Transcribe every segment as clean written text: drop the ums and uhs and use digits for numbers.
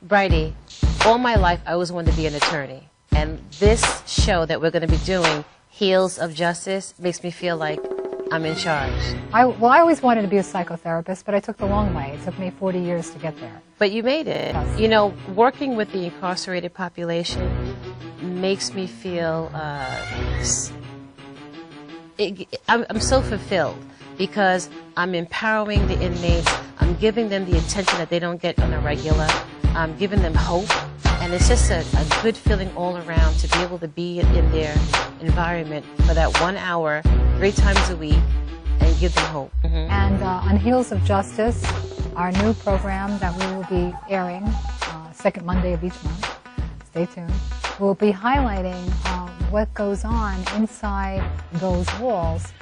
Bridie, all my life I always wanted to be an attorney. And this show that we're going to be doing, Heels of Justice, makes me feel like I'm in charge. I always wanted to be a psychotherapist, but I took the long way. It took me 40 years to get there. But you made it. Yes. You know, working with the incarcerated population makes me feel, I'm so fulfilled because I'm empowering the inmates. I'm giving them the attention that they don't get on a regular. I'm giving them hope. And it's just a good feeling all around to be able to be in their environment for that 1 hour, 3 times a week, and give them hope. Mm-hmm. And on Heels of Justice, our new program that we will be airing second Monday of each month, stay tuned, we'll be highlighting what goes on inside those walls.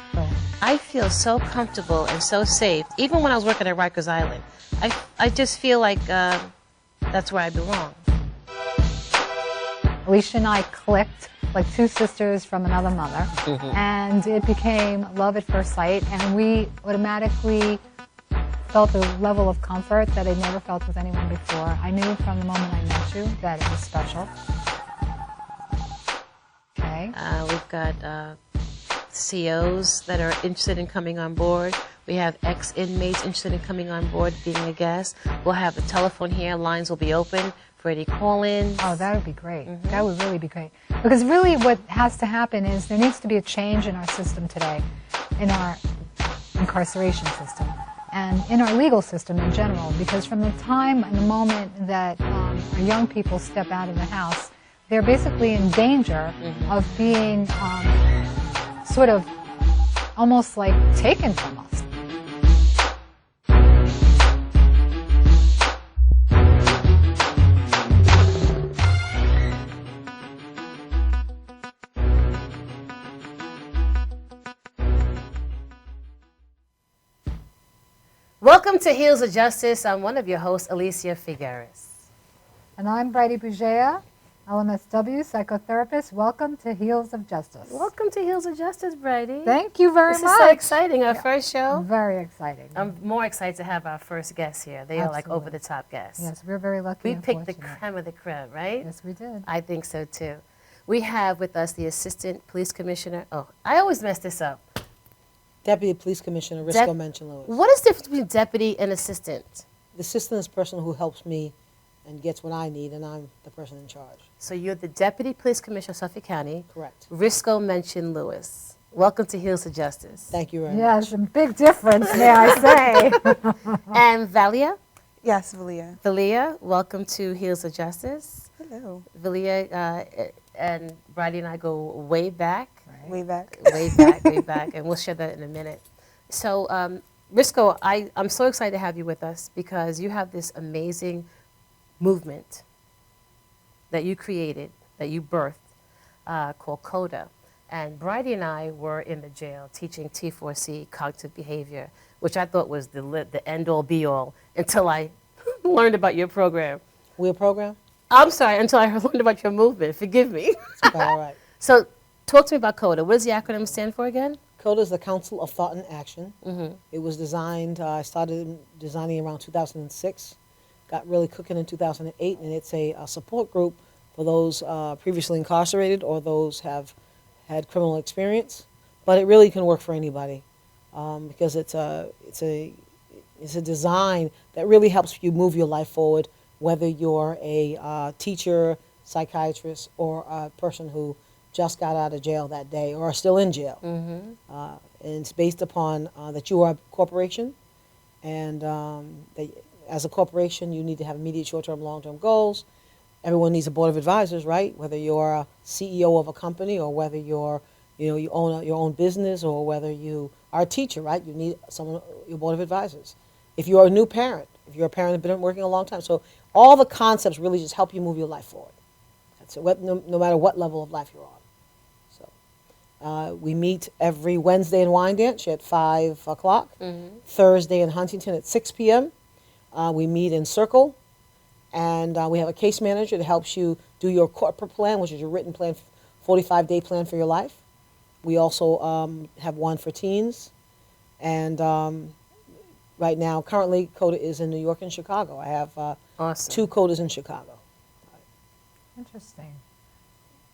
I feel so comfortable and so safe. Even when I was working at Rikers Island, I just feel like that's where I belong. Alicia and I clicked like two sisters from another mother, and it became love at first sight, and we automatically felt a level of comfort that I'd never felt with anyone before. I knew from the moment I met you that it was special. Okay. We've got COs that are interested in coming on board. We have ex-inmates interested in coming on board, being a guest. We'll have the telephone here. Lines will be open for any call-ins. Oh, that would be great. Mm-hmm. That would really be great. Because really what has to happen is there needs to be a change in our system today, in our incarceration system, and in our legal system in general. Because from the time and the moment that our young people step out of the house, they're basically in danger of being sort of almost like taken from us. Welcome to Heels of Justice. I'm one of your hosts, Alicia Figueres. And I'm Bridie Bugea, LMSW psychotherapist. Welcome to Heels of Justice. Welcome to Heels of Justice, Bridie. Thank you very much. much. This is so exciting, our first show. Very exciting. I'm more excited to have our first guests here. They are like Absolutely. over-the-top guests. Yes, we're very lucky. We and picked the fortunate. creme of the creme, right? Yes, we did. I think so, too. We have with us the Assistant Police Commissioner. Oh, I always mess this up. Deputy Police Commissioner Risco Manchin-Lewis. What is the difference between deputy and assistant? The assistant is the person who helps me and gets what I need, and I'm the person in charge. So you're the Deputy Police Commissioner of Suffolk County. Correct. Risco Manchin-Lewis. Welcome to Heels of Justice. Thank you very much. Yes, a big difference, may I say. And Valia? Yes, Valia. Valia, welcome to Heels of Justice. Hello. Valia and Bridie and I go way back. Way back. Way back, way back, and we'll share that in a minute. So, Risco, I'm so excited to have you with us because you have this amazing movement that you created, that you birthed, called CODA. And Bridie and I were in the jail teaching T4C cognitive behavior, which I thought was the end-all, be-all, until I learned about your program. We're program? I'm sorry, until I learned about your movement. Forgive me. It's all right. So, talk to me about CODA. What does the acronym stand for again? CODA is the Council of Thought and Action. It was designed, I started designing around 2006, got really cooking in 2008, and it's a support group for those previously incarcerated or those have had criminal experience. But it really can work for anybody because it's a design that really helps you move your life forward, whether you're a teacher, psychiatrist, or a person who just got out of jail that day or are still in jail. And it's based upon that you are a corporation, and that as a corporation you need to have immediate short-term, long-term goals. Everyone needs a board of advisors, right? Whether you're a CEO of a company or whether you own your own business or whether you are a teacher, right? You need your board of advisors. If you're a new parent, if you're a parent that's been working a long time. So all the concepts really just help you move your life forward. That's it, no matter what level of life you're on. We meet every Wednesday in Wyandanch at 5 o'clock, Thursday in Huntington at 6 p.m. We meet in Circle, and we have a case manager that helps you do your corporate plan, which is your written plan, 45-day plan for your life. We also have one for teens, and right now. Currently, CODA is in New York and Chicago. I have Awesome. 2 CODAs in Chicago. Interesting.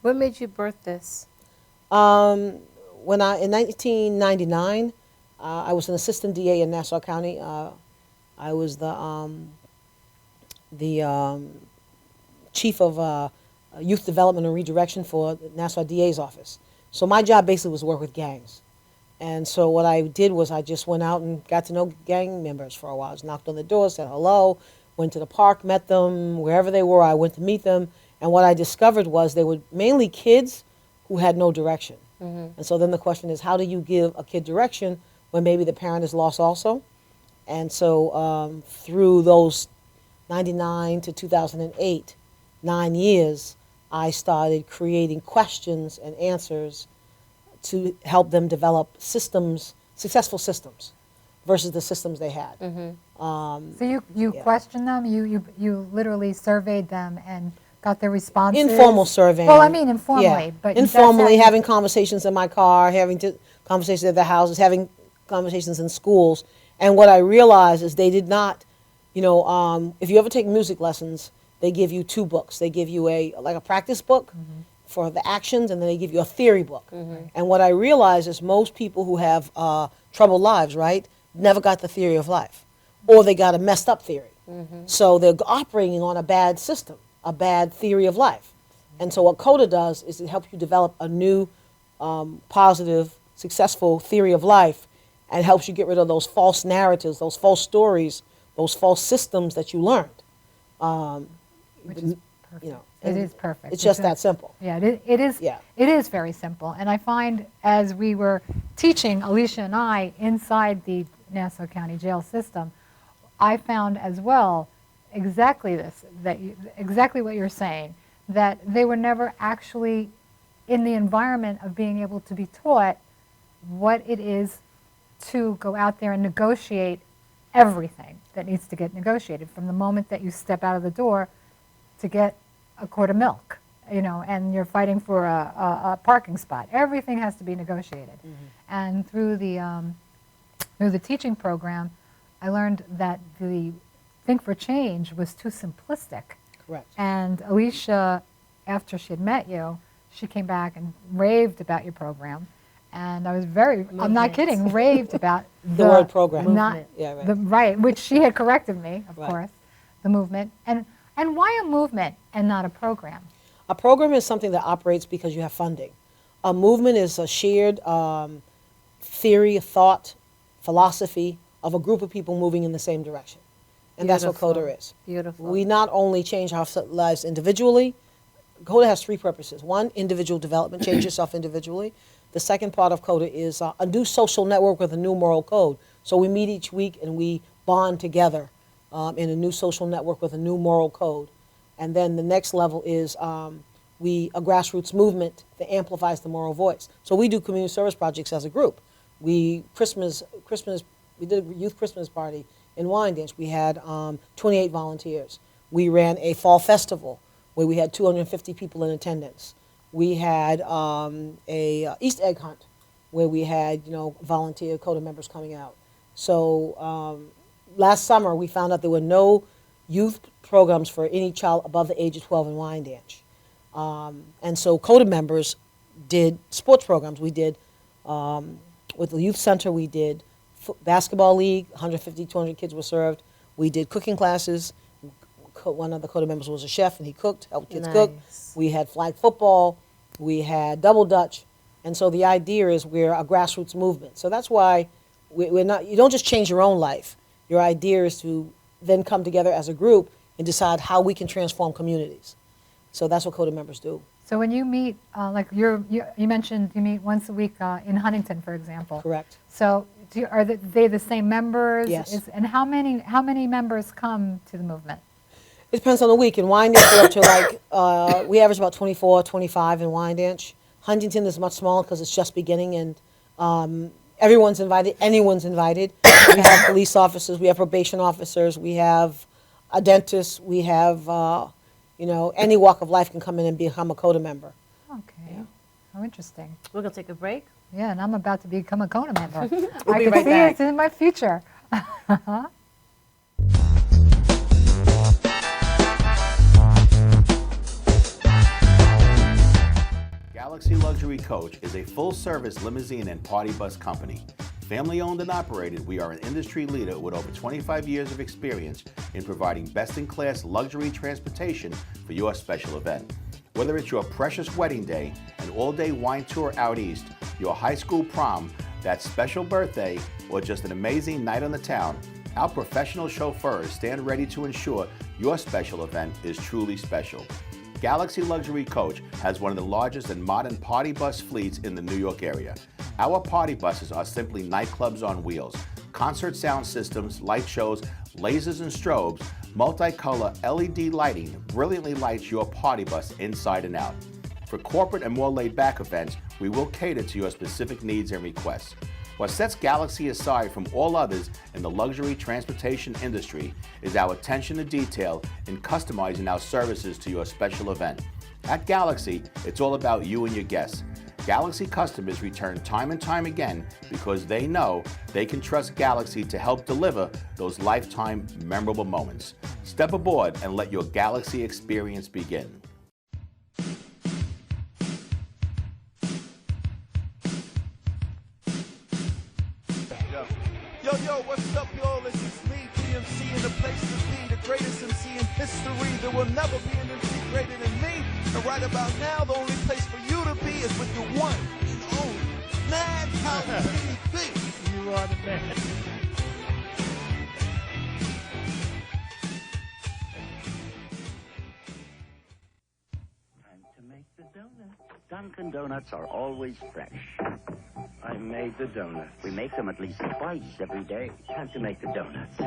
What made you birth this? When in 1999, I was an assistant DA in Nassau County. I was the chief of youth development and redirection for the Nassau DA's office. So my job basically was to work with gangs. And so what I did was I just went out and got to know gang members for a while. I just knocked on the door, said hello, went to the park, met them, wherever they were, I went to meet them. And what I discovered was they were mainly kids who had no direction. And so then the question is, how do you give a kid direction when maybe the parent is lost also? And so through those 99 to 2008, 9 years, I started creating questions and answers to help them develop systems, successful systems, versus the systems they had. So you Yeah. questioned them. You literally surveyed them and got their responses. Informal surveying. Well, I mean informally, Yeah. but that's informally how- having conversations in my car, conversations at the houses, having conversations in schools. And what I realized is they did not, if you ever take music lessons, they give you 2 books. They give you a practice book for the actions, and then they give you a theory book. And what I realized is most people who have troubled lives, right, never got the theory of life, or they got a messed up theory. So they're operating on a bad system, a bad theory of life. And so what CODA does is it helps you develop a new positive, successful theory of life, and helps you get rid of those false narratives, those false stories, those false systems that you learned. which is perfect. You know, It and is perfect. It's just a- that simple. Yeah, it is. Yeah. It is very simple, and I find as we were teaching, Alicia and I, inside the Nassau County Jail system, I found as well exactly this, exactly what you're saying, that they were never actually in the environment of being able to be taught what it is to go out there and negotiate everything that needs to get negotiated from the moment that you step out of the door to get a quart of milk, and you're fighting for a parking spot. Everything has to be negotiated. And through the teaching program, I learned that the Think for Change was too simplistic. Correct. And Alicia, after she had met you, she came back and raved about your program. And I was I'm not Movement. kidding, raved about The word program. Not, Movement. Yeah, right. right, which she had corrected me, of Right. course, the movement. And why a movement and not a program? A program is something that operates because you have funding. A movement is a shared theory, thought, philosophy of a group of people moving in the same direction. And that's what Beautiful. CODA is. Beautiful. We not only change our lives individually, CODA has 3 purposes. One, individual development, change yourself individually. The second part of CODA is a new social network with a new moral code. So we meet each week and we bond together in a new social network with a new moral code. And then the next level is a grassroots movement that amplifies the moral voice. So we do community service projects as a group. We did a youth Christmas party in Wyandanch. We had 28 volunteers. We ran a fall festival where we had 250 people in attendance. We had a Easter egg hunt where we had volunteer CODA members coming out. So last summer we found out there were no youth programs for any child above the age of 12 in Wyandanch. And so CODA members did sports programs. We did, with the youth center, we did basketball league, 150, 200 kids were served. We did cooking classes. One of the CODA members was a chef and he cooked, helped kids cook. Nice. We had flag football. We had double dutch. And so the idea is we're a grassroots movement. So that's why we're not, you don't just change your own life. Your idea is to then come together as a group and decide how we can transform communities. So that's what CODA members do. So when you meet, you mentioned you meet once a week in Huntington, for example. Correct. So are they the same members? Yes. And how many members come to the movement? It depends on the week. In Wyandanch, we're up to we average about 24, 25 in Wyandanch. Huntington is much smaller because it's just beginning, and everyone's invited. Anyone's invited. We have police officers. We have probation officers. We have a dentist. We have, any walk of life can come in and become a CODA member. Okay. How interesting. We're going to take a break. Yeah, and I'm about to become a CODA member. We'll I be can right see back. it in my future. Galaxy Luxury Coach is a full-service limousine and party bus company. Family-owned and operated, we are an industry leader with over 25 years of experience in providing best-in-class luxury transportation for your special event. Whether it's your precious wedding day, an all-day wine tour out east, your high school prom, that special birthday, or just an amazing night on the town, our professional chauffeurs stand ready to ensure your special event is truly special. Galaxy Luxury Coach has one of the largest and modern party bus fleets in the New York area. Our party buses are simply nightclubs on wheels. Concert sound systems, light shows, lasers and strobes, multicolor LED lighting brilliantly lights your party bus inside and out. For corporate and more laid-back events, we will cater to your specific needs and requests. What sets Galaxy aside from all others in the luxury transportation industry is our attention to detail in customizing our services to your special event. At Galaxy, it's all about you and your guests. Galaxy customers return time and time again because they know they can trust Galaxy to help deliver those lifetime memorable moments. Step aboard and let your Galaxy experience begin. Yo, what's up, y'all? This is me, GMC, and the place to be, the greatest MC in history. There will never be an MC greater than me. And right about now, the only place for you to be is with the one and only Madhouse TV. You are the man. Time to make the donuts. Dunkin' Donuts are always fresh. I made the donuts. We make them at least twice every day. Time to make the donuts.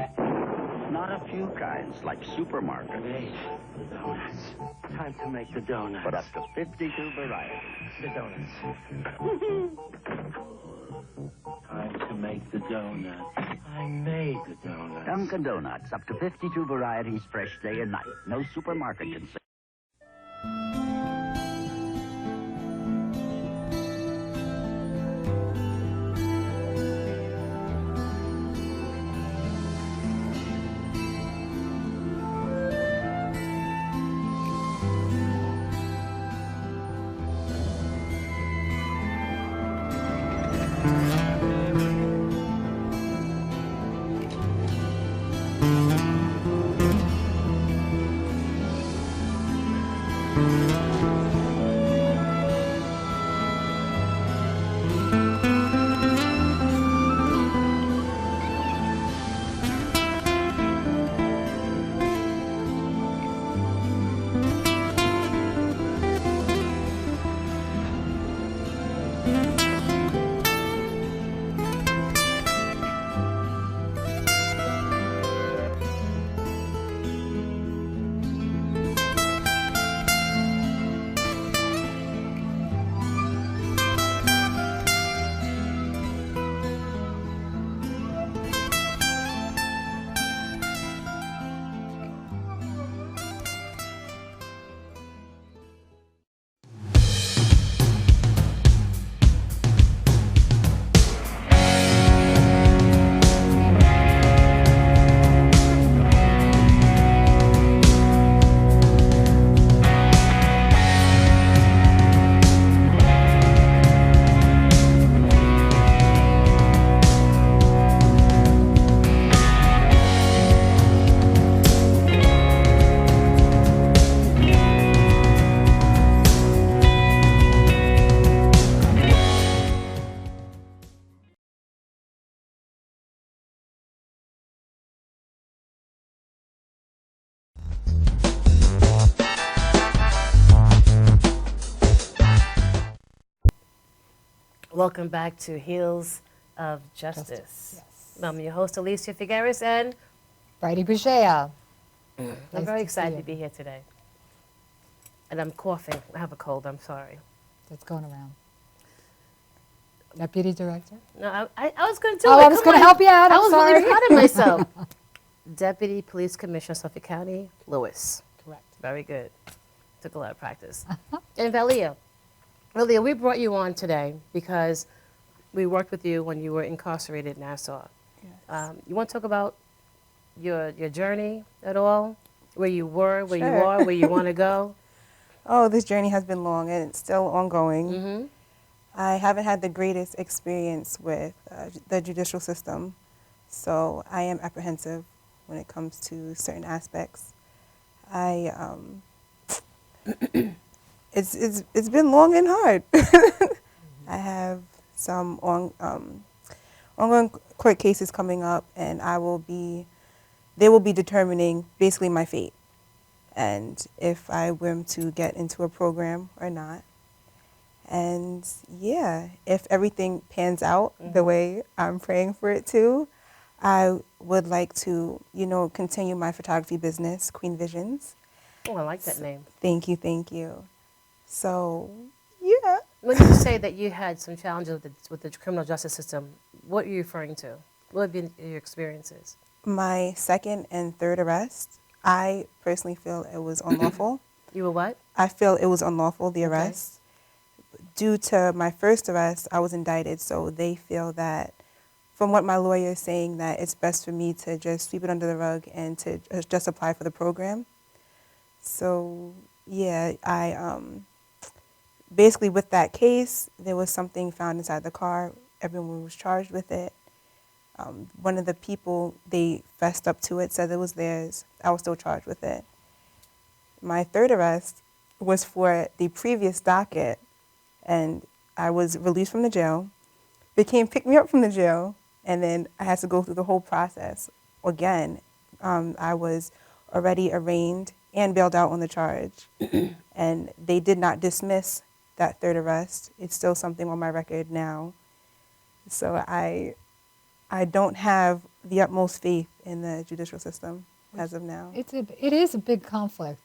Not a few kinds, like supermarket. Made the donuts. Time to make the donuts. But up to 52 varieties. The donuts. Time to make the donuts. I made the donuts. Dunkin' Donuts, up to 52 varieties, fresh day and night. No supermarket can say. Welcome back to Heels of Justice. Yes. I'm your host, Alicia Figueres, and Brady Boucher. I'm very excited to be here today. And I'm coughing. I have a cold, I'm sorry. That's going around. Deputy Director? No, I was going to do Oh, it. I was Come going to on. help you out. I I'm was sorry. really proud of myself. Deputy Police Commissioner, Suffolk County, Lewis. Correct. Very good. Took a lot of practice. And Valia, we brought you on today because we worked with you when you were incarcerated in Nassau. You want to talk about your journey at all? Where you were, where you Sure. are, where you want to go? Oh, this journey has been long and it's still ongoing. Mm-hmm. I haven't had the greatest experience with the judicial system, so I am apprehensive when it comes to certain aspects. It's been long and hard. I have some ongoing court cases coming up, and they will be determining basically my fate, and if I were to get into a program or not. And yeah, if everything pans out the way I'm praying for it to, I would like to, continue my photography business, Queen Visions. Oh, I like that name. Thank you, thank you. So, yeah. When you say that you had some challenges with the criminal justice system, what are you referring to? What have been your experiences? My second and third arrest, I personally feel it was unlawful. You were what? I feel it was unlawful, the arrest. Due to my first arrest, I was indicted, so they feel that, from what my lawyer is saying, that it's best for me to just sweep it under the rug and to just apply for the program. So, yeah, basically with that case, there was something found inside the car. Everyone was charged with it. One of the people, they fessed up to it, said it was theirs. I was still charged with it. My third arrest was for the previous docket, and I was released from the jail. They came pick me up from the jail, and then I had to go through the whole process again. I was already arraigned and bailed out on the charge, and they did not dismiss that third arrest. It's still something on my record now. So I don't have the utmost faith in the judicial system as of now. It is a big conflict.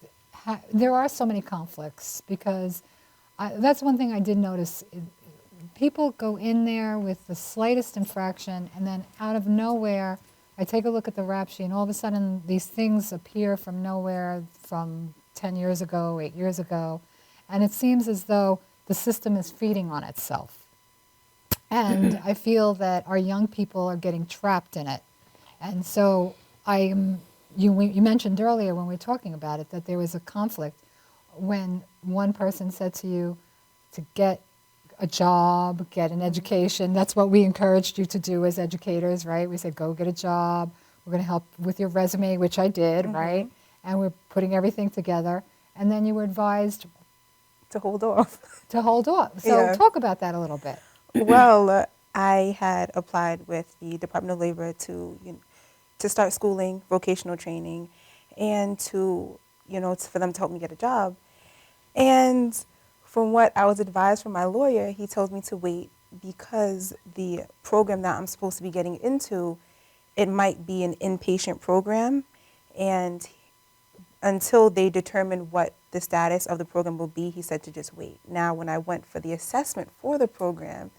There are so many conflicts because that's one thing I did notice. People go in there with the slightest infraction, and then out of nowhere, I take a look at the rap sheet, and all of a sudden these things appear from nowhere from 10 years ago, 8 years ago, and it seems as though the system is feeding on itself. And I feel that our young people are getting trapped in it. And so you mentioned earlier when we were talking about it that there was a conflict when one person said to you to get a job, get an education. That's what we encouraged you to do as educators, right? We said, go get a job. We're going to help with your resume, which I did, right? And we're putting everything together. And then you were advised To hold off. to hold off. So Yeah. talk about that a little bit. Well, I had applied with the Department of Labor to start schooling, vocational training, and for them to help me get a job. And from what I was advised from my lawyer, he told me to wait because the program that I'm supposed to be getting into, it might be an inpatient program, and until they determine what the status of the program will be, he said to just wait. Now, when I went for the assessment for the program,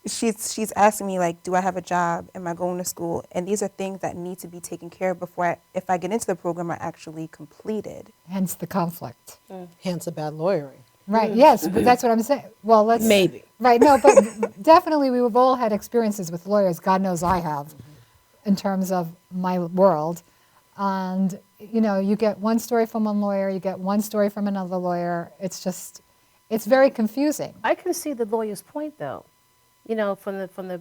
she's asking me, like, do I have a job? Am I going to school? And these are things that need to be taken care of before if I get into the program, I actually completed. Hence the conflict. Hence a bad lawyering. Right, yes, but that's what I'm saying. Well, let's... Maybe. Right, no, but definitely we've all had experiences with lawyers. God knows I have, in terms of my world. And, you get one story from one lawyer, you get one story from another lawyer. It's very confusing. I can see the lawyer's point, though. From the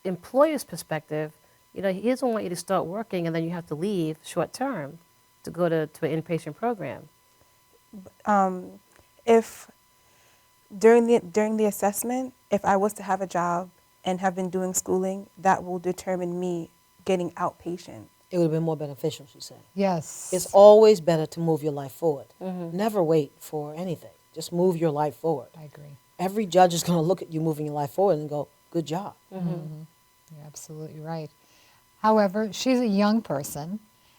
employer's perspective, he doesn't want you to start working and then you have to leave short term to go to an inpatient program. If during the assessment, if I was to have a job and have been doing schooling, that will determine me getting outpatient. It would have been more beneficial, she said. Yes. It's always better to move your life forward. Never wait for anything. Just move your life forward. I agree. Every judge is going to look at you moving your life forward and go, good job. You're absolutely right. However, she's a young person,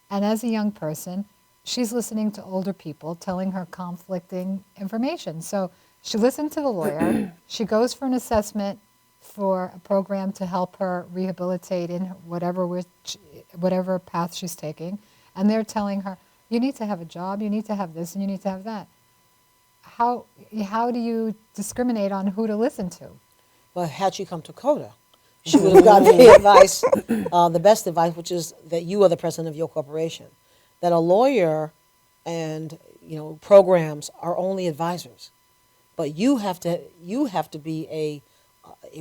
and as a young person, she's listening to older people telling her conflicting information. So she listened to the lawyer. She goes for an assessment for a program to help her rehabilitate in whatever path she's taking. And they're telling her, you need to have a job, you need to have this, and you need to have that. How do you discriminate on who to listen to? But had she come to CODA, she would have gotten the advice, the best advice, which is that you are the president of your corporation. That a lawyer and programs are only advisors, but you have to be a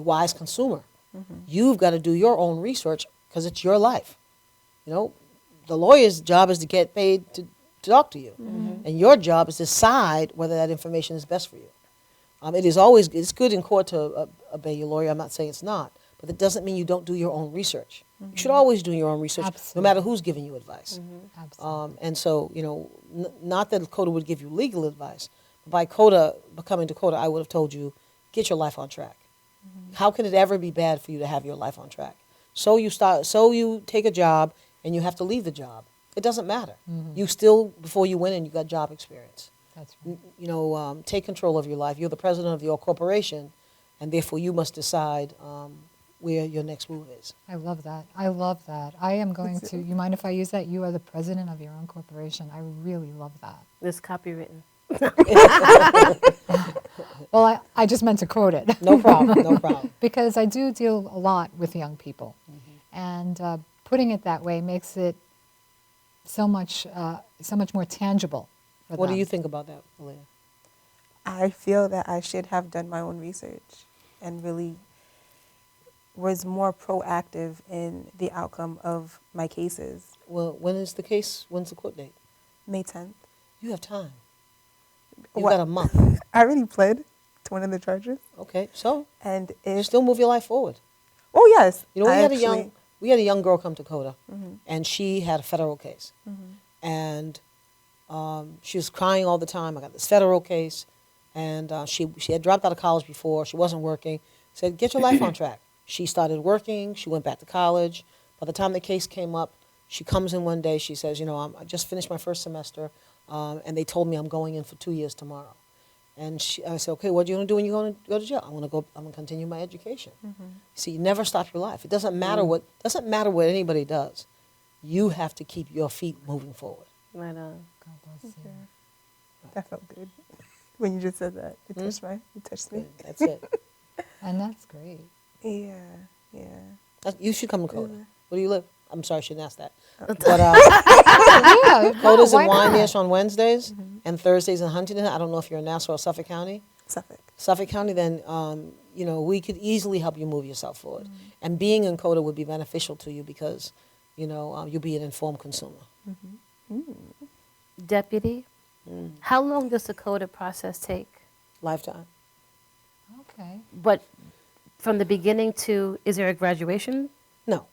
wise consumer. You've got to do your own research because it's your life. The lawyer's job is to get paid to talk to you, and your job is to decide whether that information is best for you. It's good in court to obey your lawyer. I'm not saying it's not, but that doesn't mean you don't do your own research. You should always do your own research, Absolutely. no matter who's giving you advice. Absolutely. And so, not that CODA would give you legal advice. By CODA, becoming Dakota, I would have told you, get your life on track. How can it ever be bad for you to have your life on track? So you take a job and you have to leave the job. It doesn't matter. You still, before you went in, you got job experience. That's right. Take control of your life. You're the president of your corporation, and therefore you must decide where your next move is. I love that. I love that. I am going to, you mind if I use that? You are the president of your own corporation. I really love that. It's copywritten. Well, I just meant to quote it. No problem, no problem. Because I do deal a lot with young people. And putting it that way makes it so much more tangible for What do them. you think about that, Malia? I feel that I should have done my own research and really was more proactive in the outcome of my cases. Well, when's the court date? May 10th. You have time. You've What? got a month. I already pled to one of the charges. Okay, so And you if, still move your life forward. oh yes. We I had actually- a young girl come to CODA, and she had a federal case, and she was crying all the time. I got this federal case, and she had dropped out of college before. She wasn't working. Said, get your life on track. She started working. She went back to college. By the time the case came up, she comes in one day. She says, I just finished my first semester, and they told me I'm going in for 2 years tomorrow. And I said, okay, what are you going to do when you go to jail? I'm going to continue my education. See, you never stop your life. It doesn't matter what anybody does. You have to keep your feet moving forward. Right on. God bless you. That felt good when you just said that. It touched me. That's it. And that's great. Yeah, yeah. You should come to CODA. Where do you live? I'm sorry, I shouldn't ask that. But Yeah, CODA's why in not? Wyandotte on Wednesdays and Thursdays in Huntington. I don't know if you're in Nassau or Suffolk County. Suffolk. County, then we could easily help you move yourself forward. And being in CODA would be beneficial to you because you'll be an informed consumer. Deputy, how long does the CODA process take? Lifetime. Okay. But from the beginning to, is there a graduation? No,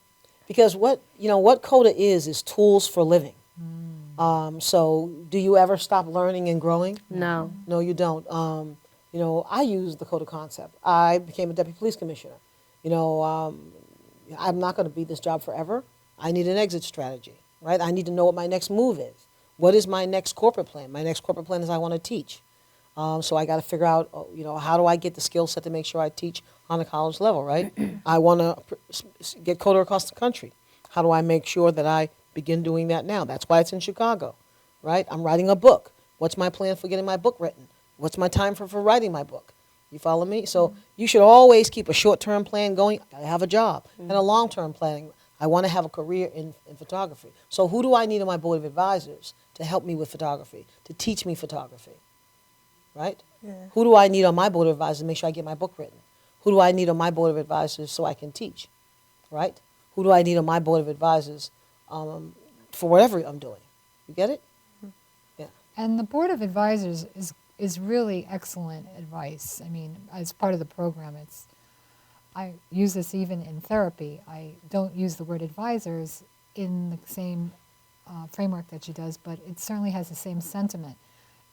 because what CODA is tools for living. So do you ever stop learning and growing? No. No, you don't. I use the CODA concept. I became a deputy police commissioner. I'm not going to be this job forever. I need an exit strategy, right? I need to know what my next move is. What is my next corporate plan? My next corporate plan is I want to teach. So I got to figure out, how do I get the skill set to make sure I teach on a college level, right? I want to get CODA across the country. How do I make sure that I begin doing that now? That's why it's in Chicago, right? I'm writing a book. What's my plan for getting my book written? What's my time for writing my book? You follow me? So you should always keep a short-term plan going. I have a job. And a long-term planning. I want to have a career in photography. So who do I need on my board of advisors to help me with photography, to teach me photography, right? Yeah. Who do I need on my board of advisors to make sure I get my book written? Who do I need on my board of advisors so I can teach, right? Who do I need on my board of advisors for whatever I'm doing? You get it? Yeah. And the Board of Advisors is really excellent advice. I mean, as part of the program, I use this even in therapy. I don't use the word advisors in the same framework that she does, but it certainly has the same sentiment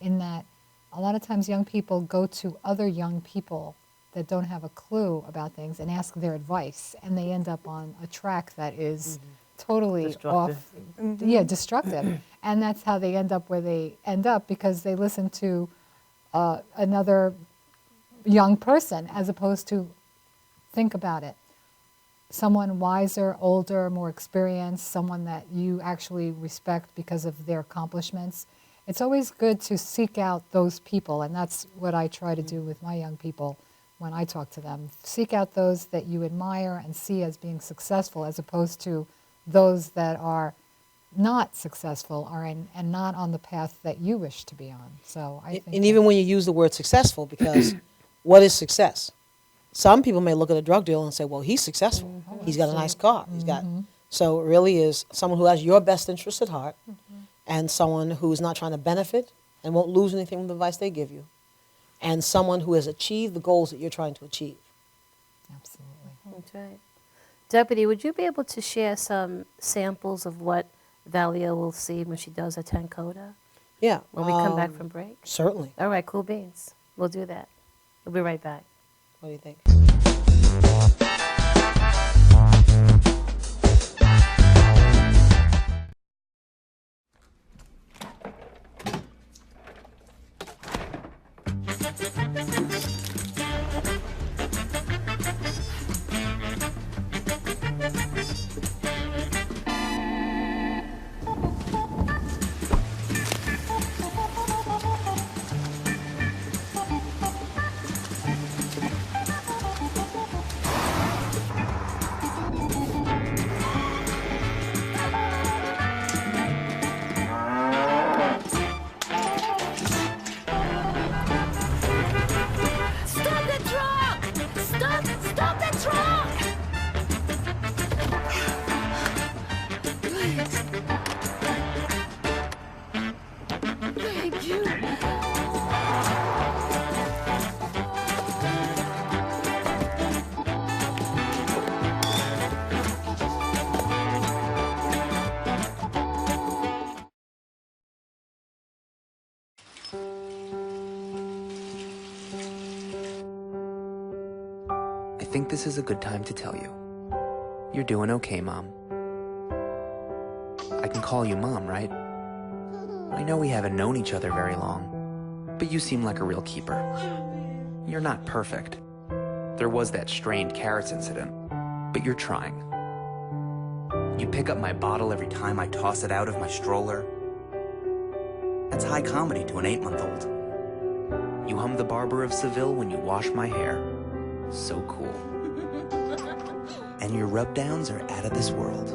in that a lot of times young people go to other young people that don't have a clue about things and ask their advice, and they end up on a track that is totally Destructive. off, yeah, destructive. And that's how they end up where they end up because they listen to another young person as opposed to think about it. Someone wiser, older, more experienced, someone that you actually respect because of their accomplishments. It's always good to seek out those people, and that's what I try to do with my young people, when I talk to them. Seek out those that you admire and see as being successful, as opposed to those that are not successful or and not on the path that you wish to be on. So I think And even when you use the word successful, because what is success? Some people may look at a drug dealer and say, well, he's successful. He's got a nice car. He's got, so it really is someone who has your best interest at heart and someone who is not trying to benefit and won't lose anything from the advice they give you, and someone who has achieved the goals that you're trying to achieve. absolutely. That's right. Deputy, would you be able to share some samples of what Valia will see when she does attend CODA Yeah. when we come back from break? Certainly. All right, cool beans. We'll do that. We'll be right back. What do you think? Stop the truck! Stop the truck! Thank you. I think this is a good time to tell you. You're doing okay, Mom. I can call you Mom, right? I know we haven't known each other very long, but you seem like a real keeper. You're not perfect. There was that strained carrots incident, but you're trying. You pick up my bottle every time I toss it out of my stroller. That's high comedy to an 8-month-old. You hum the Barber of Seville when you wash my hair. So cool. And your rub-downs are out of this world.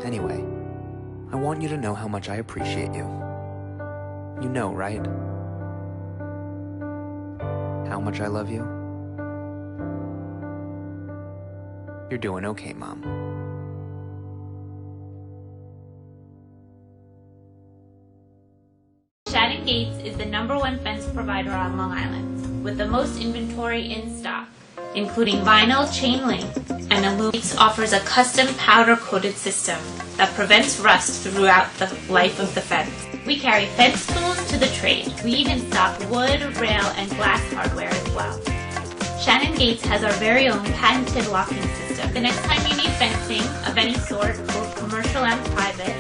Anyway, I want you to know how much I appreciate you. You know, right? How much I love you? You're doing okay, Mom. Shannon Gates is the #1 fence provider on Long Island, with the most inventory in stock, including vinyl, chain link, and aluminum. Gates offers a custom powder-coated system that prevents rust throughout the life of the fence. We carry fence tools to the trade. We even stock wood, rail, and glass hardware as well. Shannon Gates has our very own patented locking system. The next time you need fencing of any sort, both commercial and private,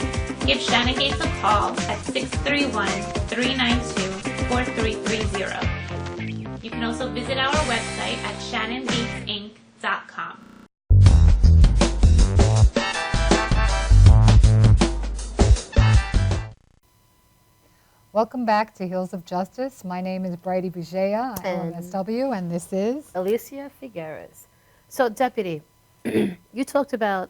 give Shannon Gates a call at 631-392-4330. You can also visit our website at shannongatesinc.com. Welcome back to Heels of Justice. My name is Bridie Bugea, LMSW, and this is Alicia Figueres. So, Deputy, you talked about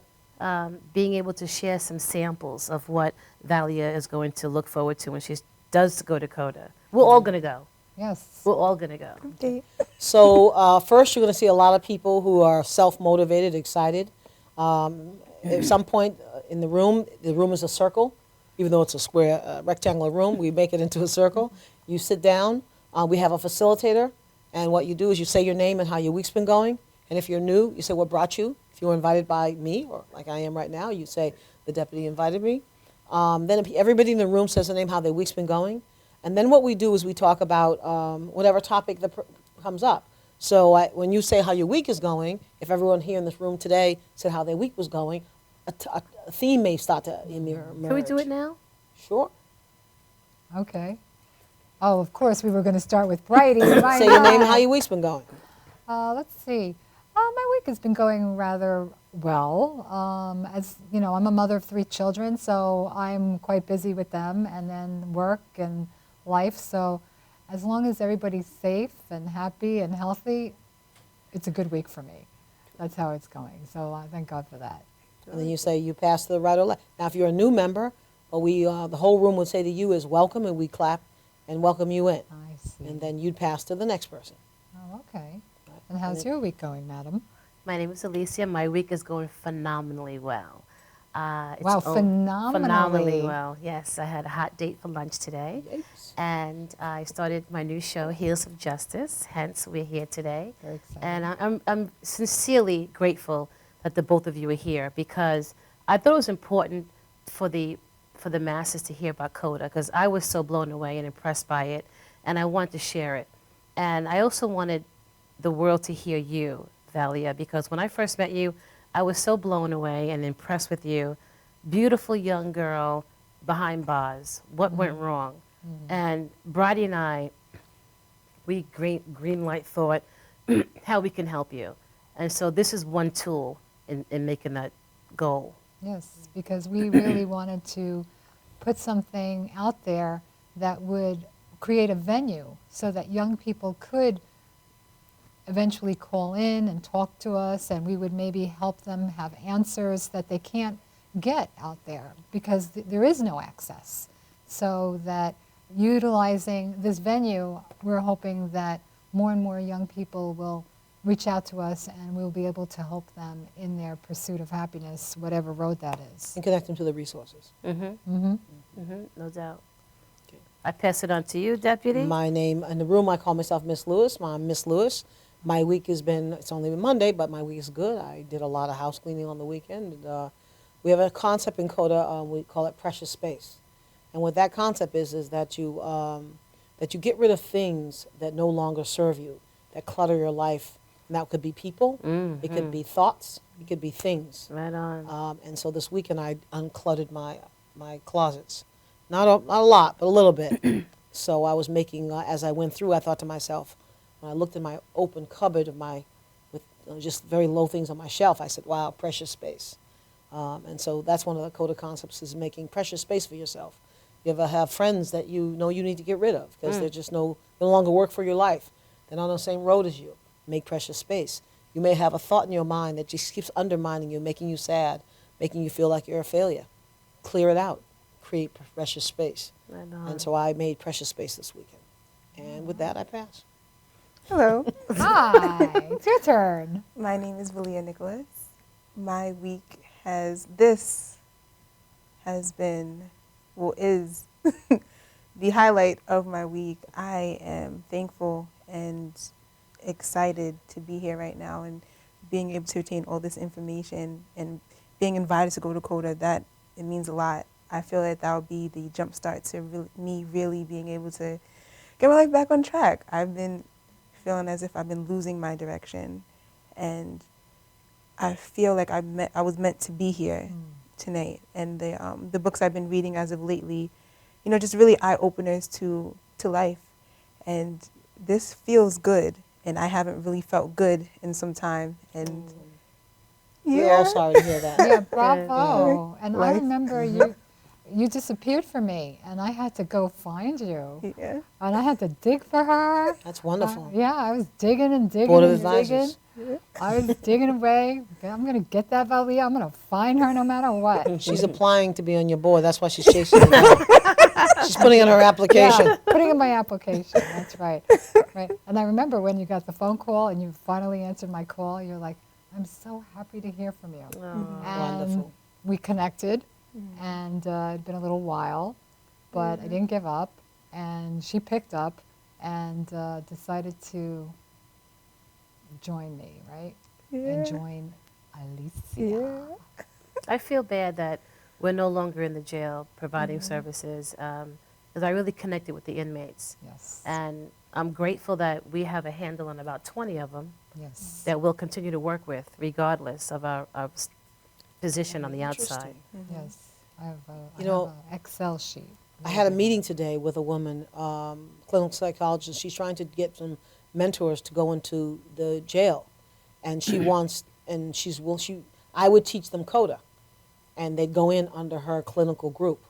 being able to share some samples of what Valia is going to look forward to when she does go to CODA. We're all going to go. yes. We're all going to go. Okay. So first, you're going to see a lot of people who are self-motivated, excited. At some point in the room is a circle. Even though it's a square, rectangular room, we make it into a circle. You sit down. We have a facilitator. And what you do is you say your name and how your week's been going. And if you're new, you say what brought you. If you were invited by me, or like I am right now, you say the deputy invited me. Then if everybody in the room says their name, how their week's been going. And then what we do is we talk about whatever topic that comes up. So when you say how your week is going, if everyone here in this room today said how their week was going, a theme may start to emerge. Can we do it now? Sure. Okay. Oh, of course, we were going to start with Bridie. Right Say your name and now. how your week's been going. Let's see. My week has been going rather well. As you know, I'm a mother of 3 children, so I'm quite busy with them, and then work and life. So as long as everybody's safe and happy and healthy, it's a good week for me. That's how it's going. So thank God for that. And then you say you pass to the right or left. Now, if you're a new member, what we the whole room would say to you is welcome, and we clap and welcome you in. I see. And then you'd pass to the next person. Oh, okay. And how's your week going, madam? My name is Alicia. My week is going phenomenally well. It's Wow, phenomenally. phenomenally well. Yes, I had a hot date for lunch today. Yikes. And I started my new show, Heels of Justice, hence we're here today. Very exciting. And I'm sincerely grateful that the both of you are here, because I thought it was important for the masses to hear about CODA, because I was so blown away and impressed by it, and I wanted to share it. And I also wanted the world to hear you, Valia, because when I first met you, I was so blown away and impressed with you. Beautiful young girl behind bars. What went wrong? And Bridie and I, we green light thought how we can help you. And so this is one tool in making that goal. Yes, because we really wanted to put something out there that would create a venue so that young people could eventually call in and talk to us, and we would maybe help them have answers that they can't get out there because there is no access. So that utilizing this venue, we're hoping that more and more young people will reach out to us and we'll be able to help them in their pursuit of happiness, whatever road that is. And connect them to the resources. No doubt. I pass it on to you, Deputy. My name, in the room, I call myself Miss Lewis. I'm Miss Lewis. My week has been, it's only been Monday, but my week is good. I did a lot of house cleaning on the weekend. We have a concept in CODA, we call it precious space. And what that concept is that you get rid of things that no longer serve you, that clutter your life. And that could be people, it could be thoughts, it could be things. Right on. And so this weekend I uncluttered my closets. Not a lot, but a little bit. So I was making, as I went through, I thought to myself, when I looked in my open cupboard with just very low things on my shelf, I said, wow, precious space. And so that's one of the CODA concepts, is making precious space for yourself. You ever have friends that you know you need to get rid of because they're just no longer work for your life. They're not on the same road as you. Make precious space. You may have a thought in your mind that just keeps undermining you, making you sad, making you feel like you're a failure. Clear it out. Create precious space. Right on. And so I made precious space this weekend. And with that, I pass. Hello. Hi, it's your turn. My name is Valia Nicholas. My week is the highlight of my week. I am thankful and excited to be here right now and being able to obtain all this information and being invited to go to CODA. That it means a lot. I feel that that will be the jump start to me really being able to get my life back on track. I've been feeling as if I've been losing my direction, and I feel like I was meant to be here tonight. And the books I've been reading as of lately, just really eye openers to life. And this feels good, and I haven't really felt good in some time. And We're all sorry to hear that. Yeah, bravo. And I Life. remember you disappeared from me, and I had to go find you. Yeah. And I had to dig for her. That's wonderful. Yeah, I was digging and digging Board of and digging. Advisors. I was digging away. I'm going to get that Valia. I'm going to find her no matter what. She's applying to be on your board. That's why she's chasing you down. She's putting in her application. Yeah, putting in my application. That's right. Right. And I remember when you got the phone call and you finally answered my call, you're like, I'm so happy to hear from you. And Wonderful. we connected, and it'd been a little while, but I didn't give up. And she picked up and decided to join me, right? And join Alicia. I feel bad that we're no longer in the jail providing services, because I really connected with the inmates. Yes. And I'm grateful that we have a handle on about 20 of them Yes. that we'll continue to work with regardless of our position on the outside. Yes. I have You know, an Excel sheet. I had a meeting today with a woman, clinical psychologist. She's trying to get some mentors to go into the jail, and she wants, and I would teach them CODA, and they'd go in under her clinical group.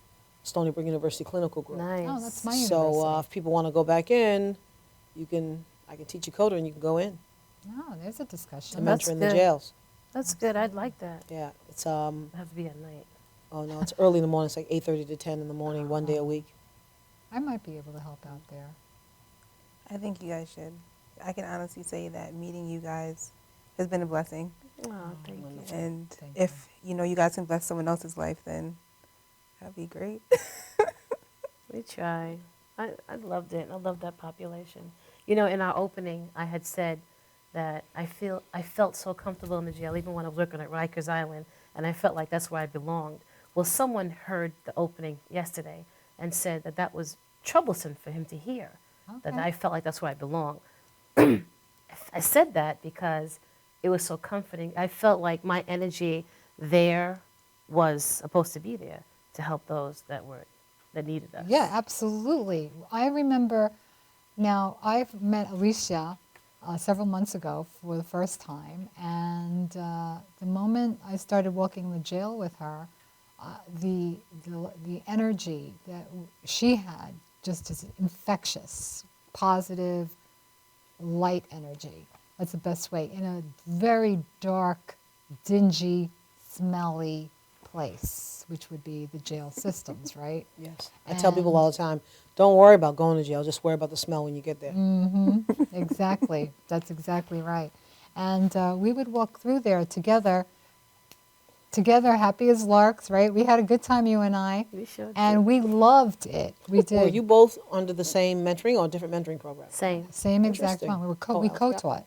Stony Brook University Clinical Group. Nice. Oh, that's my So university. if people want to go back in, I can teach you coder and you can go in Oh, there's a to discussion. That's mentor in the good. jails. That's good. I'd like that. Yeah, it's It'd have to be at night. oh no, it's early in the morning. It's like 8:30 to 10 in the morning, one day a week. I might be able to help out there. I think you guys should. I can honestly say that meeting you guys has been a blessing. Oh, thank you. And Thank if you guys can bless someone else's life, then that'd be great. We try. I loved it. I love that population. In our opening, I had said that I felt so comfortable in the jail, even when I was working at Rikers Island, and I felt like that's where I belonged. Well, someone heard the opening yesterday and said that that was troublesome for him to hear, that Okay. I felt like that's where I belonged. I said that because it was so comforting. I felt like my energy there was supposed to be there to help those that needed us. Yeah, absolutely. I remember, now I've met Alicia several months ago for the first time, and the moment I started walking in the jail with her, the energy that she had just is infectious, positive, light energy. That's the best way. In a very dark, dingy, smelly place, which would be the jail systems, right? Yes. I tell people all the time, don't worry about going to jail. Just worry about the smell when you get there. Exactly. That's exactly right. And we would walk through there together, happy as larks, right? We had a good time, you and I. We sure did. And we loved it. We did. Were you both under the same mentoring or different mentoring programs? Same. Same exact Interesting. one. We were Oh, we I forgot. co-taught.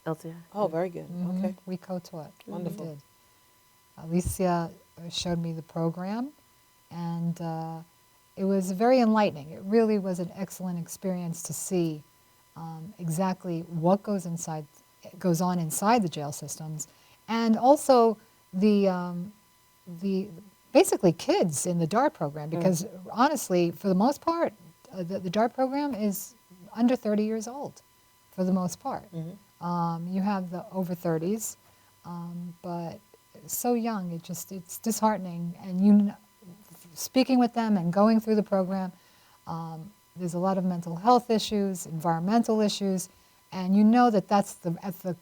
LTI. Oh, very good. Okay. We co-taught. Wonderful. We did. Alicia showed me the program, and it was very enlightening. It really was an excellent experience to see exactly what goes on inside the jail systems, and also the basically kids in the DART program. Because honestly, for the most part, the DART program is under 30 years old, for the most part. You have the over 30s, but so young, it's disheartening. And speaking with them and going through the program, there's a lot of mental health issues, environmental issues, and you know that that's at the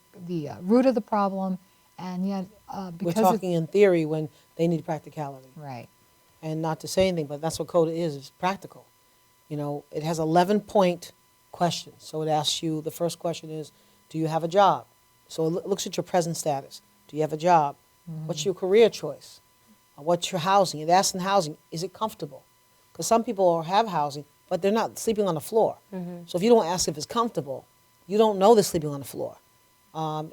root of the problem. And yet, We're because talking in theory when they need practicality. right, And not to say anything, but that's what CODA is. It's practical. It has 11-point questions. So it asks you, the first question is, do you have a job? So it looks at your present status. Do you have a job? What's your career choice? What's your housing? It asks in housing, is it comfortable? Because some people have housing, but they're not sleeping on the floor. So if you don't ask if it's comfortable, you don't know they're sleeping on the floor.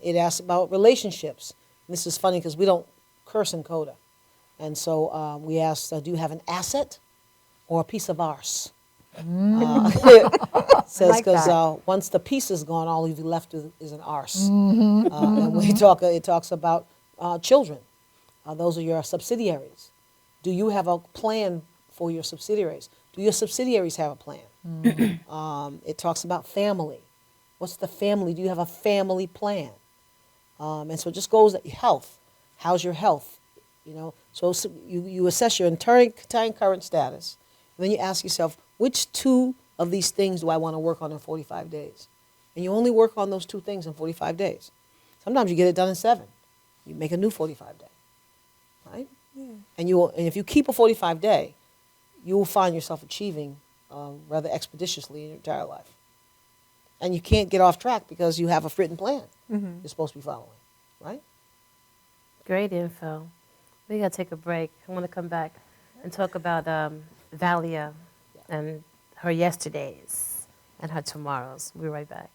It asks about relationships. And this is funny because we don't curse in CODA. And so we asked, do you have an asset or a piece of arse? Says like because that. once the piece is gone, all you've left is an arse. And it talks about children. Those are your subsidiaries. Do you have a plan for your subsidiaries? Do your subsidiaries have a plan? It talks about family. What's the family? Do you have a family plan? And so it just goes at health. How's your health? So you assess your entire current status. And then you ask yourself, which two of these things do I want to work on in 45 days? And you only work on those two things in 45 days. Sometimes you get it done in 7. You make a new 45 day, right? Yeah. And if you keep a 45 day, you will find yourself achieving rather expeditiously in your entire life. And you can't get off track because you have a written plan you're supposed to be following, right? Great info. We got to take a break. I want to come back and talk about Valia and her yesterdays and her tomorrows. We'll be right back.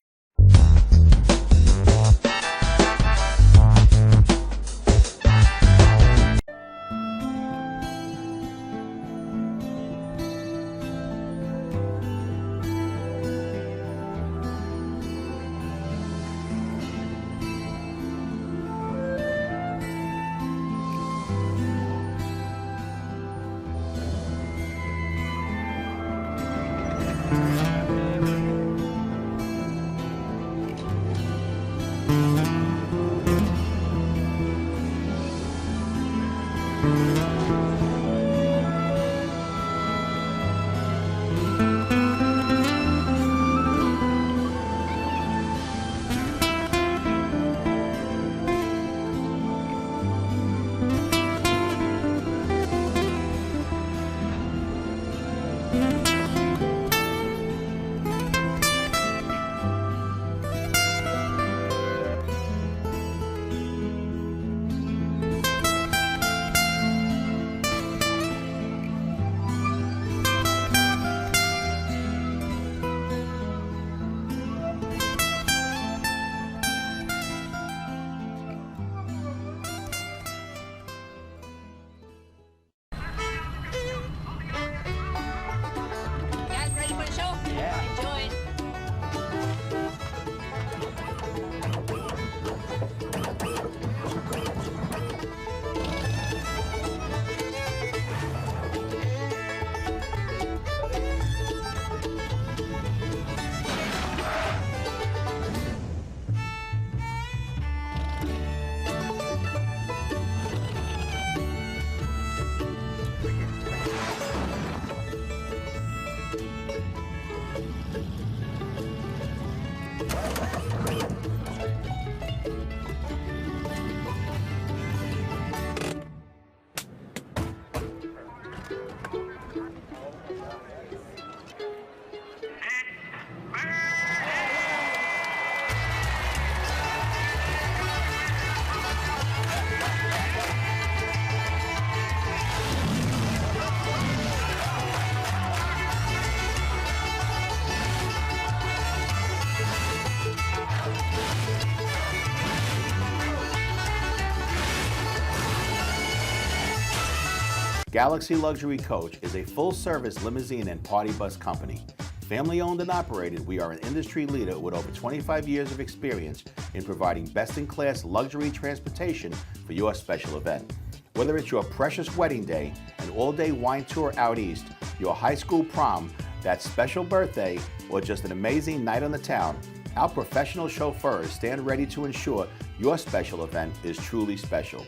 Galaxy Luxury Coach is a full-service limousine and party bus company. Family-owned and operated, we are an industry leader with over 25 years of experience in providing best-in-class luxury transportation for your special event. Whether it's your precious wedding day, an all-day wine tour out east, your high school prom, that special birthday, or just an amazing night on the town, our professional chauffeurs stand ready to ensure your special event is truly special.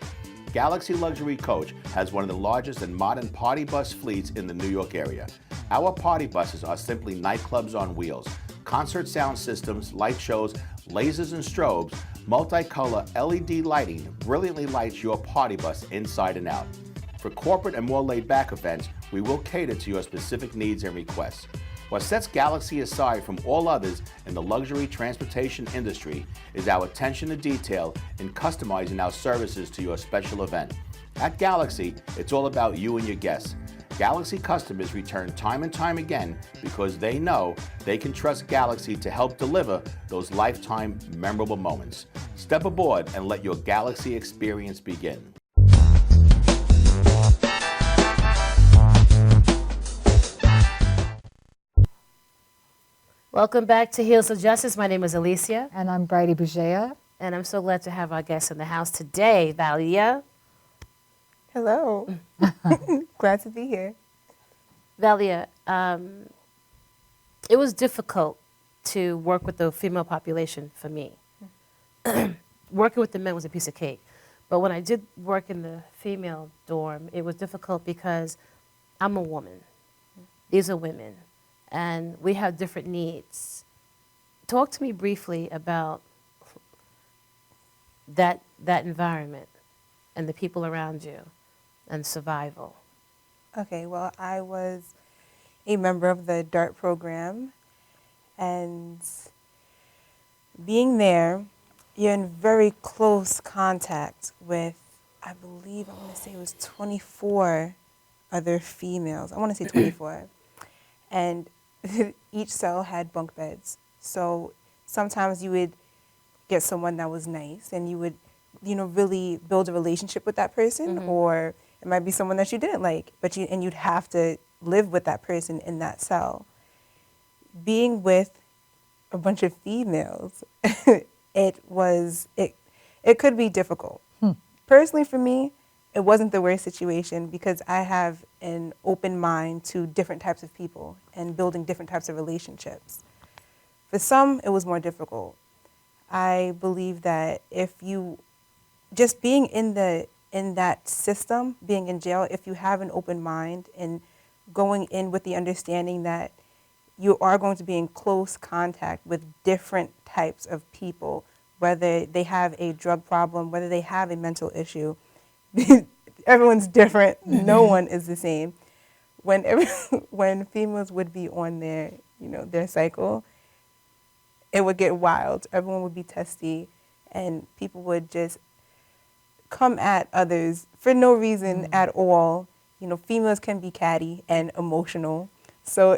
Galaxy Luxury Coach has one of the largest and modern party bus fleets in the New York area. Our party buses are simply nightclubs on wheels. Concert sound systems, light shows, lasers and strobes, multicolor LED lighting brilliantly lights your party bus inside and out. For corporate and more laid-back events, we will cater to your specific needs and requests. What sets Galaxy aside from all others in the luxury transportation industry is our attention to detail in customizing our services to your special event. At Galaxy, it's all about you and your guests. Galaxy customers return time and time again because they know they can trust Galaxy to help deliver those lifetime memorable moments. Step aboard and let your Galaxy experience begin. Welcome back to Heels of Justice. My name is Alicia, And I'm Bridie Bougeia. and I'm so glad to have our guest in the house today, Valia. Hello. Glad to be here. Valia, it was difficult to work with the female population for me. Working with the men was a piece of cake. But when I did work in the female dorm, it was difficult because I'm a woman. These are women. And we have different needs. Talk to me briefly about that environment and the people around you and survival. Okay, well, I was a member of the DART program, and being there, you're in very close contact with, I believe, I want to say it was 24 other females. I want to say 24. And each cell had bunk beds. So sometimes you would get someone that was nice and you would, really build a relationship with that person, or it might be someone that you didn't like, but you'd have to live with that person in that cell. Being with a bunch of females, it could be difficult. Personally for me, it wasn't the worst situation because I have an open mind to different types of people and building different types of relationships. For some, it was more difficult. I believe that if you, just being in that system, being in jail, if you have an open mind and going in with the understanding that you are going to be in close contact with different types of people, whether they have a drug problem, whether they have a mental issue, everyone's different. No one is the same. When females would be on their, their cycle, it would get wild. Everyone would be testy, and people would just come at others for no reason at all. Females can be catty and emotional, so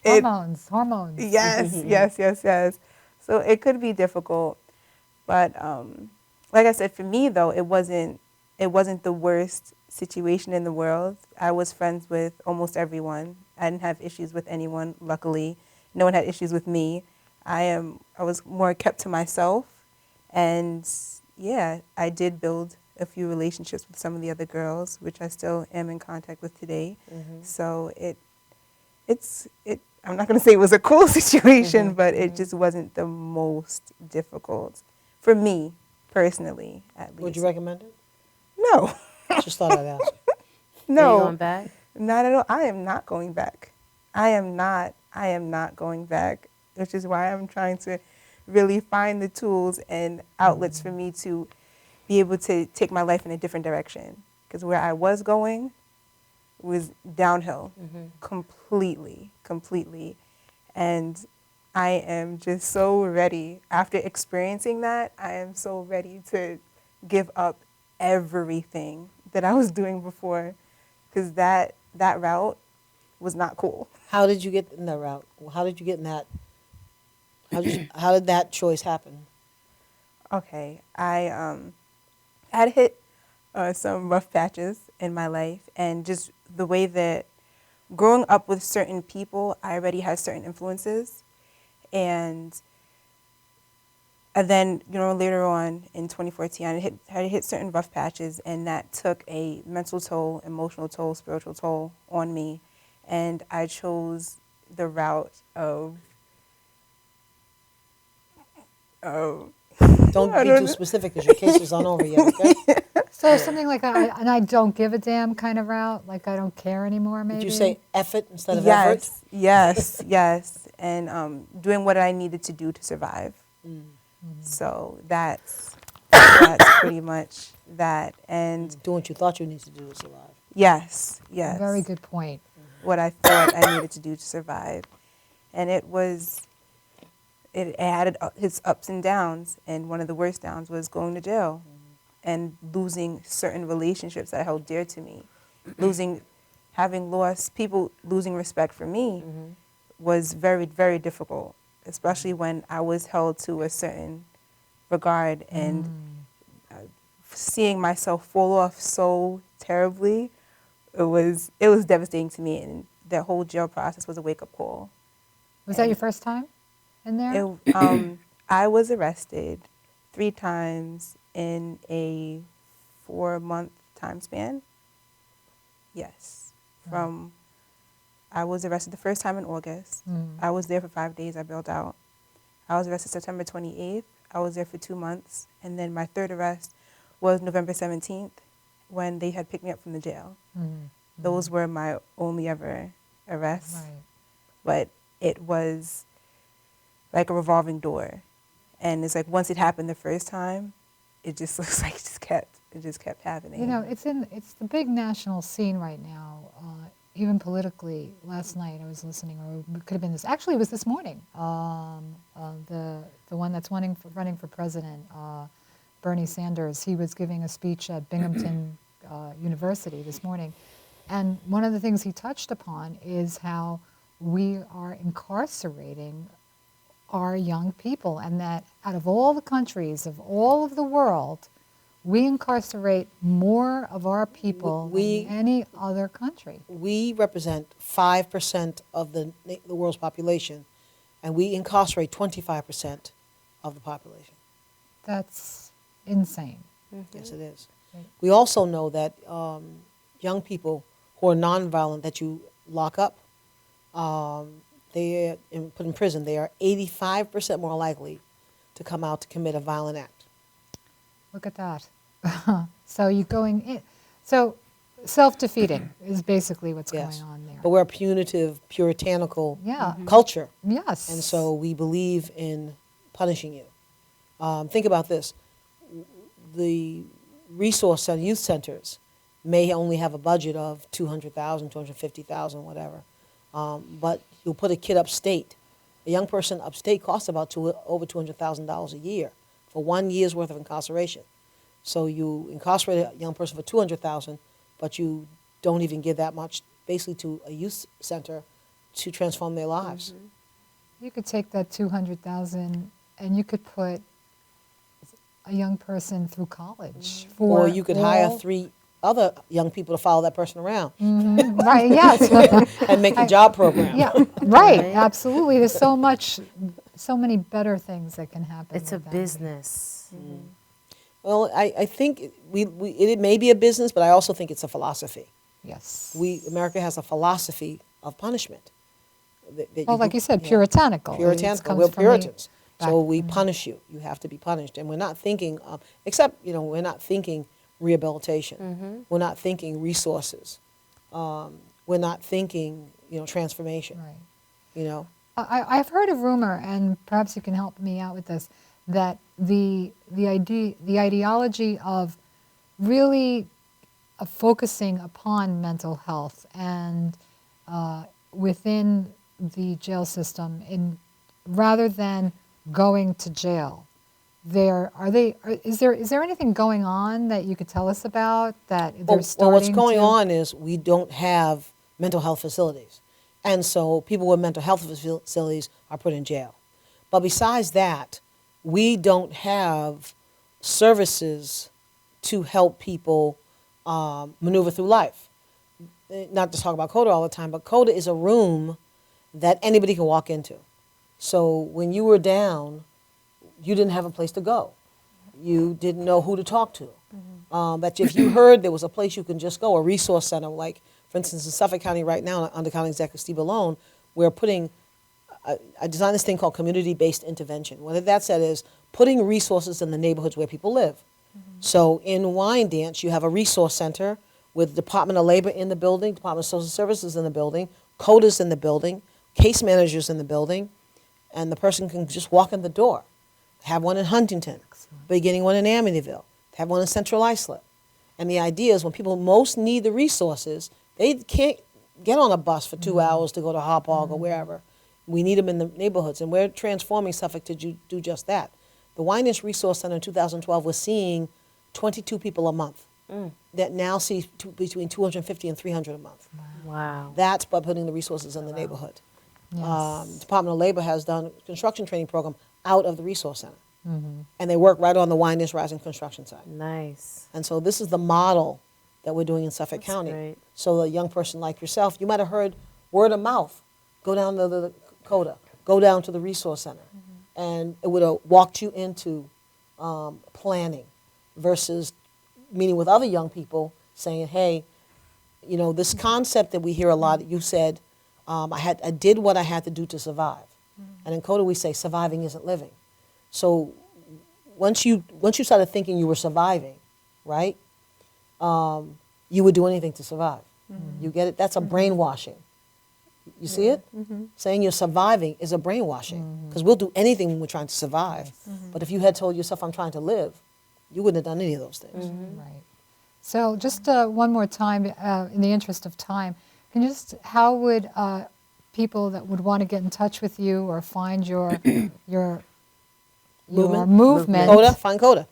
Hormones. Yes. So it could be difficult, but like I said, for me though, it wasn't the worst situation in the world. I was friends with almost everyone. I didn't have issues with anyone, luckily. No one had issues with me. I was more kept to myself, and yeah, I did build a few relationships with some of the other girls, which I still am in contact with today. So I'm not going to say it was a cool situation, but it just wasn't the most difficult for me personally, at least. Would you recommend it? No. Just thought I'd ask. No. Are you going back? Not at all. I am not going back. I am not going back, which is why I'm trying to really find the tools and outlets for me to be able to take my life in a different direction. Because where I was going was downhill completely. And I am just so ready. After experiencing that, I am so ready to give up everything that I was doing before, because that route was not cool. How did you get in that route? How did you get in that? How did that choice happen? Okay, I had hit some rough patches in my life, and just the way that growing up with certain people, I already had certain influences, and then later on in 2014, I hit certain rough patches, and that took a mental toll, emotional toll, spiritual toll on me, and I chose the route of Don't be too specific because your case is not over yet, okay? So something like an I don't give a damn kind of route, like I don't care anymore, maybe? Did you say effort instead of effort? Yes, yes. And doing what I needed to do to survive. So that's pretty much that. And doing what you thought you needed to do to survive. Yes. Very good point. What I thought I needed to do to survive. And it had its ups and downs. And one of the worst downs was going to jail and losing certain relationships that I held dear to me. Having lost people, losing respect for me was very, very difficult, especially when I was held to a certain regard, and seeing myself fall off so terribly, it was devastating to me, and that whole jail process was a wake-up call. Was that your first time in there? I was arrested 3 times in a 4-month time span. Yes. I was arrested the first time in August. I was there for 5 days. I bailed out. I was arrested September 28th. I was there for 2 months. And then my third arrest was November 17th when they had picked me up from the jail. Those were my only ever arrests. Right. But it was like a revolving door. And it's like once it happened the first time, it just looks like it just kept happening. It's the big national scene right now, even politically. Last night I was listening, or it could have been this. Actually, it was this morning. The one that's running for president, Bernie Sanders. He was giving a speech at Binghamton University this morning, and one of the things he touched upon is how we are incarcerating our young people, and that out of all the countries of all of the world, we incarcerate more of our people than any other country. We represent 5% of the world's population, and we incarcerate 25% of the population. That's insane. Yes, it is. Right. We also know that young people who are nonviolent that you lock up, they are put in prison, they are 85% more likely to come out to commit a violent act. Look at that. So you're going in. So self-defeating is basically what's going on there. But we're a punitive, puritanical Mm-hmm. culture. Yes. And so we believe in punishing you. Think about this. The resource center, youth centers may only have a budget of $200,000, $250,000, whatever. But you'll put a kid upstate. A young person upstate costs about over $200,000 a year for 1 year's worth of incarceration. So you incarcerate a young person for $200,000, but you don't even give that much basically to a youth center to transform their lives. You could take that $200,000 and you could put a young person through college. Or you could hire 3 other young people to follow that person around. Right, yes. And make a job program. Yeah, right, absolutely. There's so many better things that can happen. It's a business. Well, I think it may be a business, but I also think it's a philosophy. Yes. America has a philosophy of punishment. Well, like you said, puritanical. Puritanical. We're Puritans. So we punish you. You have to be punished. And we're not thinking, we're not thinking rehabilitation. We're not thinking resources. We're not thinking, transformation. Right. I've heard a rumor, and perhaps you can help me out with this, that the ideology of really focusing upon mental health and within the jail system, rather than going to jail, is there anything going on that you could tell us about that they're starting? Well, what's going on is we don't have mental health facilities, and so people with mental health facilities are put in jail. But besides that, we don't have services to help people maneuver through life. Not to talk about CODA all the time, but CODA is a room that anybody can walk into. So when you were down, you didn't have a place to go. You didn't know who to talk to. But if you heard there was a place you can just go, a resource center, like, for instance, in Suffolk County right now, under County Executive Steve Malone, we're putting, I designed this thing called community-based intervention. What that said is putting resources in the neighborhoods where people live. So in Wyandanch, you have a resource center with Department of Labor in the building, Department of Social Services in the building, CODA's in the building, case managers in the building, and the person can just walk in the door. Have one in Huntington, beginning one in Amityville, have one in Central Islip. And the idea is when people most need the resources, they can't get on a bus for 2 hours to go to Hauppauge or wherever. We need them in the neighborhoods, and we're transforming Suffolk to do just that. The Wyandanch Resource Center in 2012 was seeing 22 people a month that now see between 250 and 300 a month. Wow. That's by putting the resources in the neighborhood. Yes. Department of Labor has done a construction training program out of the resource center. And they work right on the Wyandanch Rising construction site. Nice. And so this is the model that we're doing in Suffolk That's County. great. So a young person like yourself, you might have heard word of mouth, go down to the CODA, go down to the resource center. And it would have walked you into planning versus meeting with other young people saying, hey, you know, this concept that we hear a lot, you said, I did what I had to do to survive. And in CODA we say surviving isn't living. So once you started thinking you were surviving, right, you would do anything to survive. You get it? That's a brainwashing. You see it? Saying you're surviving is a brainwashing because we'll do anything when we're trying to survive. But if you had told yourself, I'm trying to live, you wouldn't have done any of those things. Right. So just one more time, in the interest of time, can you just, how would people that would want to get in touch with you or find your movement? CODA, find CODA.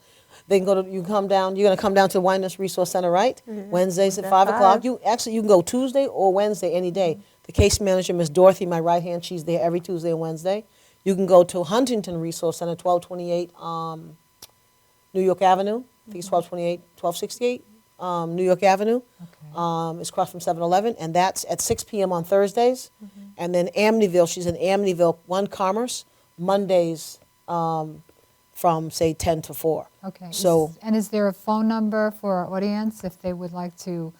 They can go to, you come down, you're going to come down to the Wyandanch Resource Center, right? Wednesdays at 5 o'clock. You can go Tuesday or Wednesday, any day. The case manager, Ms. Dorothy, my right hand, she's there every Tuesday and Wednesday. You can go to Huntington Resource Center, 1228 New York Avenue. I think it's 1268 New York Avenue. It's across from 7-Eleven, and that's at 6 p.m. on Thursdays. And then Amityville, she's in Amityville, 1 Commerce, Mondays from, say, 10 to 4. Okay. So, And is there a phone number for our audience if they would like to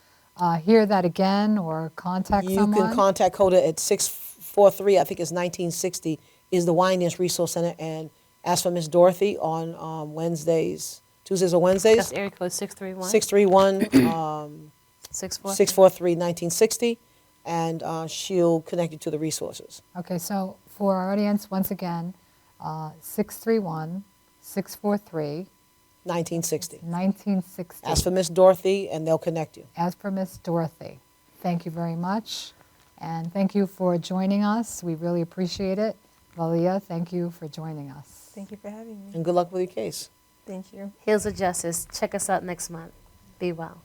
hear that again or contact you someone? can contact CODA at 643, I think it's 1960, is the Wyandanch Resource Center. And ask for Miss Dorothy on Wednesdays, Tuesdays or Wednesdays. That's area code 631? 631 643. 643-1960, and she'll connect you to the resources. Okay, so for our audience, once again, 631-643. 1960. 1960. Ask for Miss Dorothy, and they'll connect you. As for Miss Dorothy. Thank you very much. And thank you for joining us. We really appreciate it. Valia, thank you for joining us. Thank you for having me. And good luck with your case. Thank you. Hills of Justice. Check us out next month. Be well.